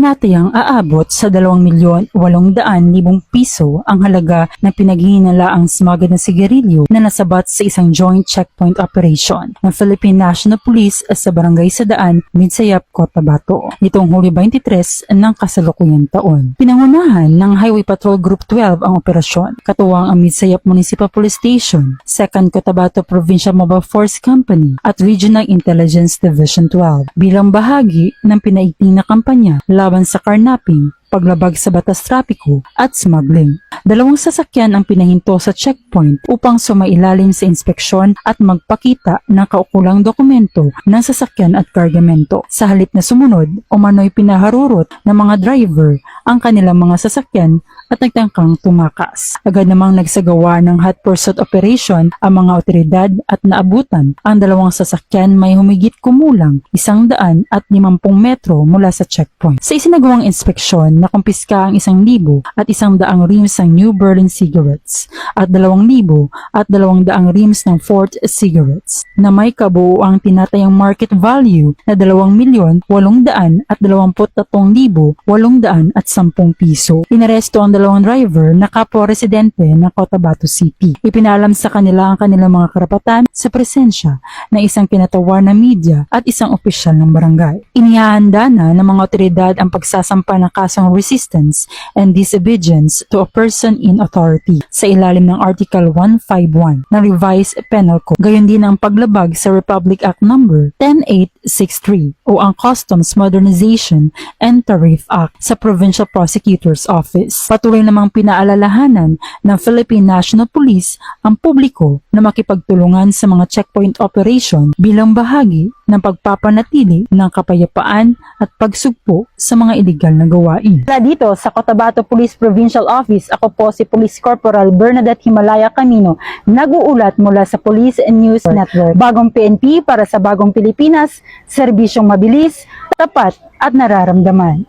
Tinatayang aabot sa 2,800,000 piso ang halaga ng pinaghihinalaang smuggled na sigarilyo na nasabat sa isang joint checkpoint operation ng Philippine National Police sa Barangay Sadaan, Midsayap, Cotabato nitong Hulyo 23 ng kasalukuyang taon. Pinangunahan ng Highway Patrol Group 12 ang operasyon, katuwang ang Midsayap Municipal Police Station, 2nd Cotabato Provincial Mobile Force Company at Regional Intelligence Division 12 bilang bahagi ng pinaigting na kampanya laban sa carnapping, paglabag sa batas trapiko at smuggling. 2 sasakyan ang pinahinto sa checkpoint upang sumailalim sa inspeksyon at magpakita ng kaukulang dokumento ng sasakyan at kargamento. Sa halip na sumunod, umano'y pinaharurot ng mga driver ang kanilang mga sasakyan at nagtangkang tumakas. Agad namang nagsagawa ng hot pursuit operation ang mga otoridad at naabutan ang 2 sasakyan may humigit kumulang 150 metro mula sa checkpoint. Sa isinagawang inspeksyon, nakumpiska ang 1,000 at 100 reams ng New Berlin cigarettes at 2,000 at 200 reams ng Fort cigarettes na may kabuuang tinatayang market value na 2,800,000 at 23,810 piso. Inaresto ang 2 driver na kapwa residente ng Cotabato City. Ipinalam sa kanila ang kanilang mga karapatan sa presensya ng isang kinatawar na media at isang opisyal ng barangay. Inihahanda na ng mga otoridad ang pagsasampa ng kasong resistance and disobedience to a person in authority sa ilalim ng Article 151 ng Revised Penal Code. Gayon din ang paglabag sa Republic Act No. 10863 o ang Customs Modernization and Tariff Act sa Provincial Prosecutor's Office. Patuloy namang pinaalalahanan ng Philippine National Police ang publiko na makipagtulungan sa mga checkpoint operation bilang bahagi ng pagpapanatili ng kapayapaan at pagsugpo sa mga iligal na gawain. Dito sa Cotabato Police Provincial Office, ako po si Police Corporal Bernadette Himalaya Camino, nag-uulat mula sa Police News Network. Bagong PNP para sa bagong Pilipinas, serbisyong mabilis, tapat at nararamdaman.